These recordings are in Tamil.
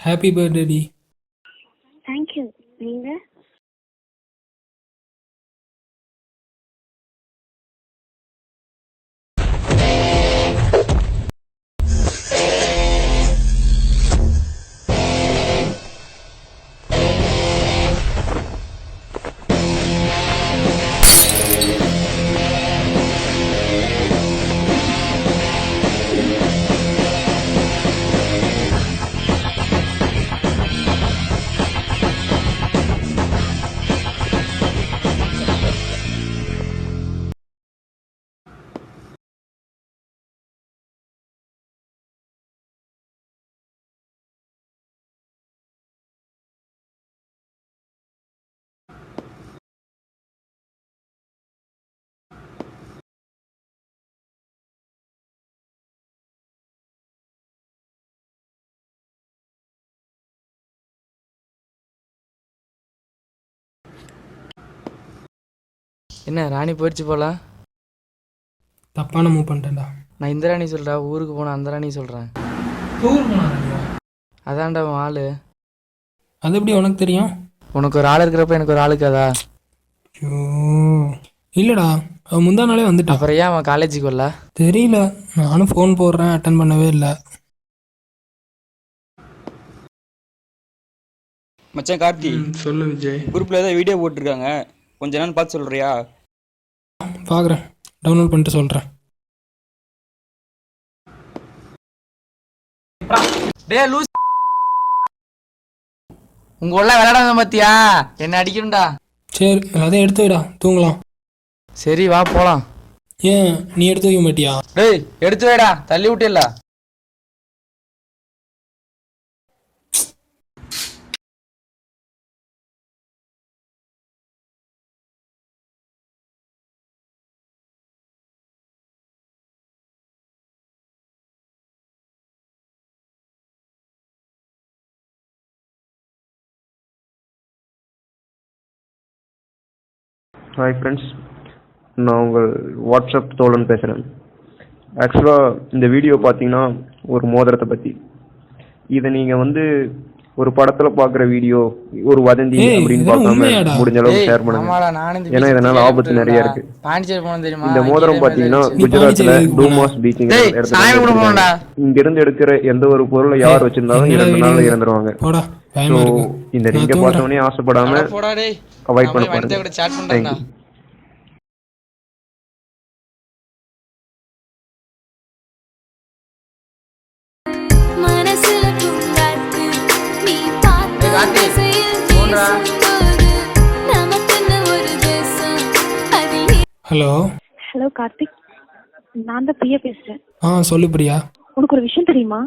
ஹாப்பி பர்த்டே டி. தேங்க்யூ. நீங்கள்? என்ன ராணி போயிடுச்சு போல. தப்பான மூவ் பண்ணிட்டேன்டா. நான் இந்த ராணி சொல்கிறா, ஊருக்கு போன அந்த ராணி சொல்கிறேன். ஊருக்கு போனாரா? அதான்டா உன் ஆள். அது எப்படி உனக்கு தெரியும்? உனக்கு ஒரு ஆள் இருக்கிறப்ப எனக்கு ஒரு ஆளுக்காதா? ஐயோ இல்லைடா, அவன் முந்தா நாளே வந்துட்டான். அப்புறம் ஏன் அவன் காலேஜுக்கு வரல? தெரியல, நானும் ஃபோன் போடுறேன், அட்டன் பண்ணவே இல்லை. மச்சான் கார்த்தி, சொல்லு விஜய். குரூப்பில் ஏதோ வீடியோ போட்டிருக்காங்க, கொஞ்ச நேரம் பார்த்து சொல்கிறியா? பார்க்குறேன், டவுன்லோட் பண்ணிட்டு சொல்கிறேன். டே லூஸ், உங்க உள்ள விளையாடாத பத்தியா என்ன அடிக்கணும்டா. சரி எல்லாத்தையும் எடுத்து வைடா, தூங்கலாம். சரி வா போலாம். ஏன் நீ எடுத்து வைக்க மாட்டியா? டேய் எடுத்து வைடா, தள்ளி விட்டில்ல. ஹாய் ஃப்ரெண்ட்ஸ், நான் உங்கள் வாட்ஸ்அப் தோழன் பேசுகிறேன். ஆக்சுவலாக இந்த வீடியோ பார்த்தீங்கன்னா ஒரு மோதிரத்தை பற்றி. இதை நீங்கள் ஒரு படத்தில் பார்க்குற வீடியோ, ஒரு வதந்தி அப்படின்னு பார்க்காம முடிஞ்ச அளவுக்கு ஷேர் பண்ணுங்க. ஏன்னா இதனால ஆபத்து நிறைய இருக்கு. இந்த மோதிரம் பார்த்தீங்கன்னா குஜராத்தில் டூமாஸ் பீச்சிங் இடத்துல இங்கிருந்து எடுக்கிற எந்த ஒரு பொருளை யார் வச்சிருந்தாலும் 2 நாள்ல இறந்துருவாங்க. ஸோ இந்த ரிங்கை பார்த்தோன்னே ஆசைப்படாம அவாய்ட் பண்ண பாருங்க. தேங்க்யூ. ஹலோ ஹலோ கார்த்திக், நான் தான் பிரியா பேசுகிறேன். சொல்லு பிரியா. உனக்கு ஒரு விஷயம் தெரியுமா?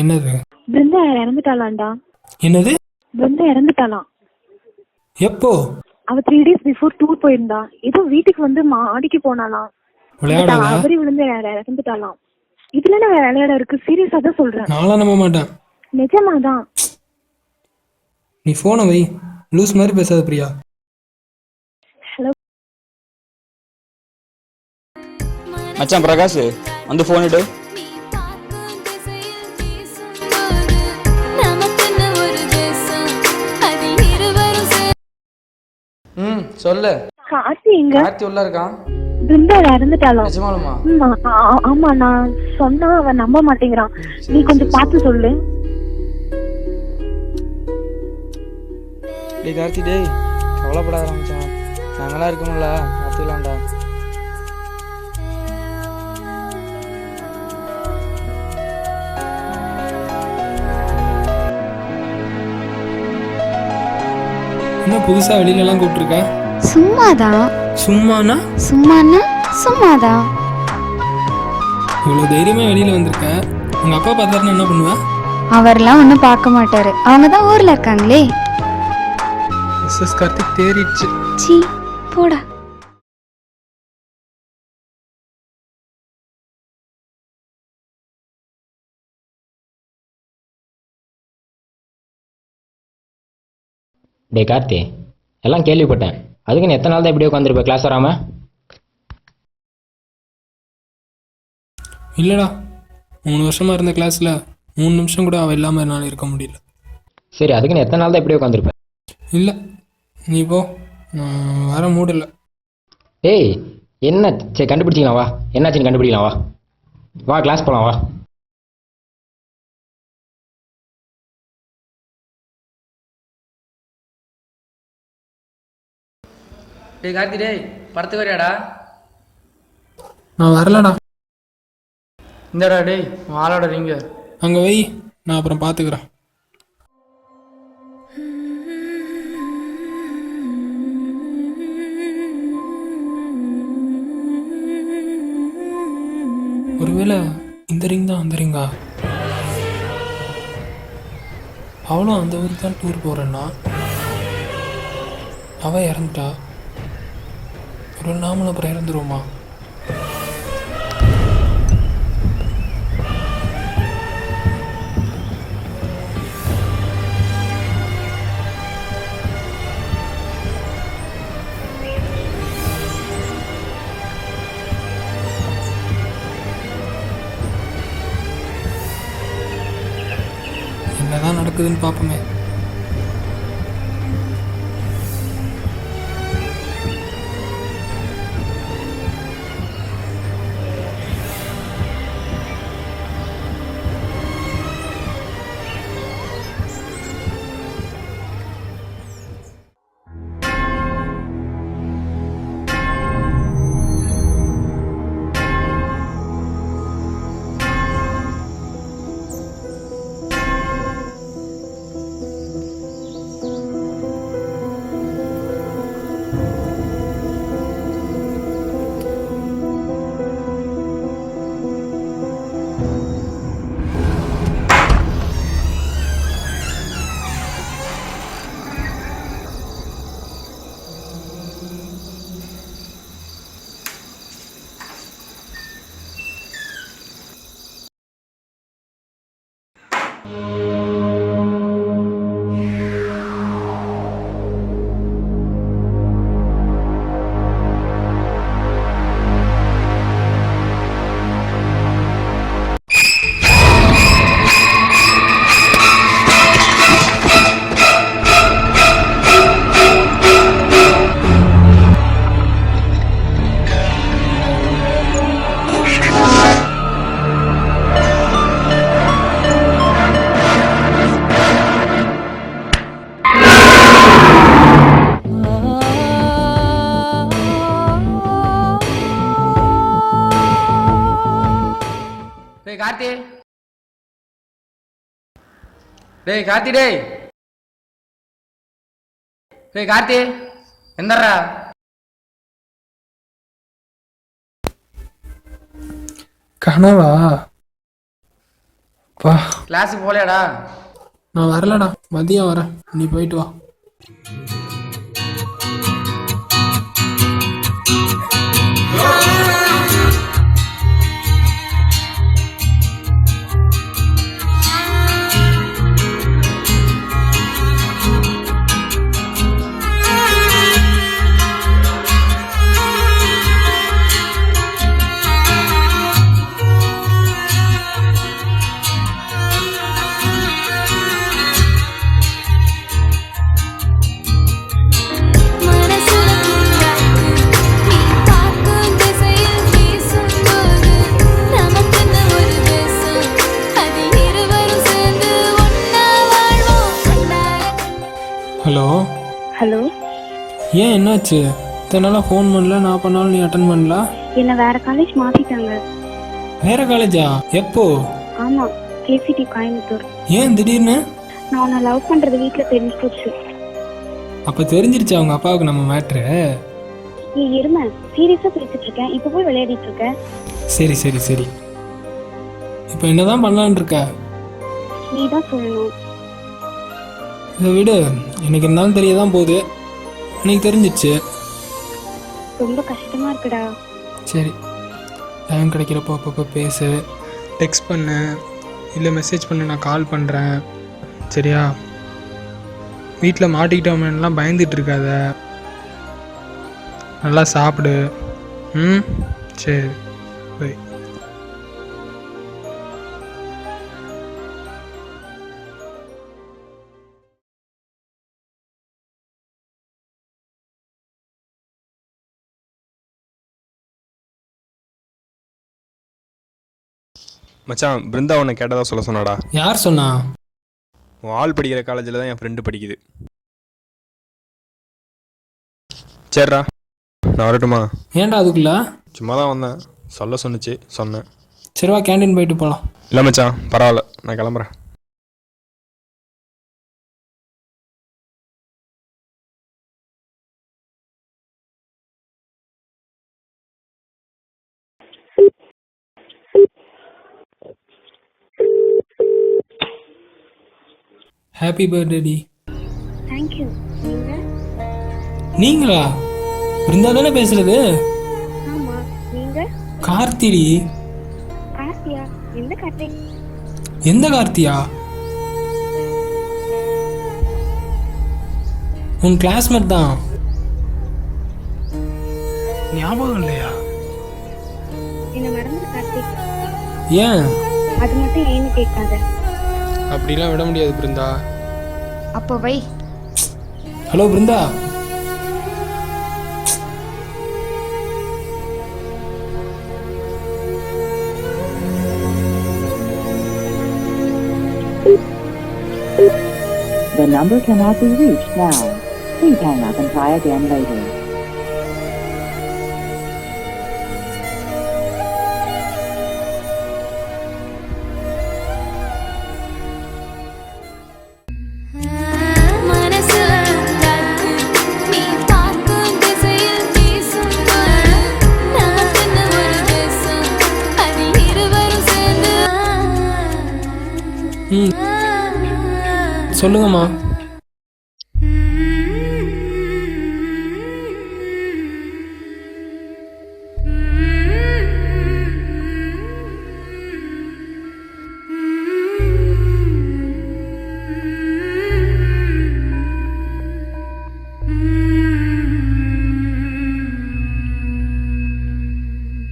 என்னது? பிருந்தா இறந்துட்டாளாண்டா. என்னது? பிருந்தா இறந்துட்டாளாம். எப்போ? அவ 3 days பிஃபோர் டூர் போயிருந்தா. ஏதோ வீட்டுக்கு மாடிக்கு போனாலாம். அவரி விழுந்து இறந்துட்டாலாம். இதுல என்ன விளையாட இருக்கு? சீரியஸா தான் சொல்றேன். நான்லாம் நம்ப மாட்டேன். நிஜமாதான். நீ போனை வை, லூஸ் மாதிரி பேசாத பிரியா. ஹலோ மச்சான் பிரகாஷ், வந்து ஃபோன் எடு. சொல்லு. கார்த்தி எங்க? கார்த்தி உள்ள இருக்கான். பிருந்தா இறந்துட்டாளாம். நிஜமாலுமா? ஆமா, நான் சொன்னா அவன் நம்ப மாட்டேங்கிறான். நீ கொஞ்சம் பார்த்து சொல்லு. டேய் கார்த்தி, டேய் கவலைப்படாத மச்சான், நாங்களாம் இருக்கோம்ல, பார்த்துக்கலாம்டா. என்ன புதுசா வெளியில எல்லாம் கூப்பிட்டுருக்க? சும்மாதான். சும்மானா? சும்மாதான். இவ்வளவு தைரியமா வெளியில வந்திருக்க, உங்க அப்பா பார்த்தாருன்னா என்ன பண்ணுவ? அவர்லாம் ஒன்றும் பார்க்க மாட்டாரு, அவங்க தான் ஊர்ல இருக்காங்களே. மிஸ்ஸஸ் கார்த்திக் தேறிடுச்சு. சீ போடா. டே கார்த்தி, எல்லாம் கேள்விப்பட்டேன். அதுக்கு நீ எத்தனை நாள் தான் இப்படியே உட்காந்துருப்ப கிளாஸ் வராம? இல்லடா, 3 வருஷமா இருந்த கிளாஸ்ல 3 நிமிஷம் கூட அவ இல்லாம என்னால இருக்க முடியல. சரி அதுக்குன்னு எத்தனை நாள் தான் இப்படியே உட்காந்துருப்பேன்? இல்லை, நீ போ, நான் வர மூடு இல்லை. ஏய் என்ன, சரி கண்டுபிடிச்சிக்கலாம் வா, என்னாச்சுன்னு கண்டுபிடிக்கலாம் வா. வா கிளாஸ் போகலாம் வா. டேய் கார்த்தி டேய், படத்துக்கு வரியாடா? நான் வரலடா. இந்தடா டேய், உன் ஆளோட ரிங்கு. அங்கே வை, நான் அப்புறம் பார்த்துக்கிறேன். ஒருவேளை இந்த ரிங் தான் அந்த ரிங்கா? அவளும் அந்த ஊருக்கு தான் டூர் போகிறேன்னா அவள் இறந்துட்டா. ஒரு நாமளும் அப்புறம் இறந்துருவோமா? என்னதான் நடக்குதுன்னு பார்ப்போமே. டேய் கார்த்தி டேய் கார்த்தி டேய் டேய் கார்த்தி எந்தர்றா? கனவா? வா, கிளாஸுக்கு போகலையாடா? நான் வரலடா, மதியம் வரேன், நீ போயிட்டு வா. ஹலோ. ஹலோ, ஏன் என்னாச்சு? இத்தனை நாளாக ஃபோன் பண்ணல, நான் பண்ணாலும் நீ அட்டன் பண்ணல. என்னை வேற காலேஜ் மாத்திட்டாங்க. வேற காலேஜா? எப்போ? ஆமா, கேசிடி கோயம்புத்தூர். ஏன் திடீர்னு? நான் உன்னை லவ் பண்றது வீட்டுல தெரிஞ்சு போச்சு. அப்போ தெரிஞ்சிருச்சு அவங்க அப்பாவுக்கு நம்ம மேட்ரு? நீ இரும, சீரியஸா பேசிட்டு இருக்கேன், இப்ப போய் விளையாடிட்டு இருக்க. சரி சரி சரி, இப்போ என்னதான் பண்ணலான் இருக்க? நீ தான் சொல்லணும். இதை விடு, எனக்கு இருந்தாலும் தெரியதான் போகுது, எனக்கு தெரிஞ்சிச்சு. ரொம்ப கஷ்டமா இருக்குடா. சரி, டைம் கிடைக்கிறப்போ அப்பப்போ பேசு, டெக்ஸ்ட் பண்ணு, இல்லை மெசேஜ் பண்ணு, நான் கால் பண்ணுறேன். சரியா? வீட்டில் மாட்டிக்கிட்டோம்லாம் பயந்துட்டு இருக்காத, நல்லா சாப்பிடு. ம், சரி, பை. மச்சான் பிருந்தா உன்னை கேட்டதா சொல்ல சொன்னாடா. யார் சொன்னா? உன் ஆள் படிக்கிற காலேஜில் தான் என் ஃப்ரெண்டு படிக்குது. சரிடா நான் வரட்டுமா? ஏன்டா அதுக்குள்ள? சும்மா தான் வந்தேன், சொல்ல சொன்னிச்சு சொன்னேன். சரிவா கேண்டீன் போயிட்டு போகலாம். இல்லை மச்சான் பரவாயில்ல, நான் கிளம்புறேன். ஹாப்பி பர்த்டே டி. தேங்க்யூ. நீங்க? நீங்களா? பிருந்தா தானே பேசுறது? ஆமா. நீங்க? கார்த்திடி. கார்த்தியா? எந்த கார்த்திக்? எந்த கார்த்தியா? உன் கிளாஸ்மேட் தான். ஞாபகம் இல்லையா? என்ன மறந்துட்டு கார்த்திக். ஏன்? அது மட்டும் ஏன்னு கேட்காத. அப்படிலாம் விட முடியாது பிருந்தா. அப்போ வை. Hello Brinda. The number cannot be reached now. Please hang up and try again later. சொல்லுங்கம்மா.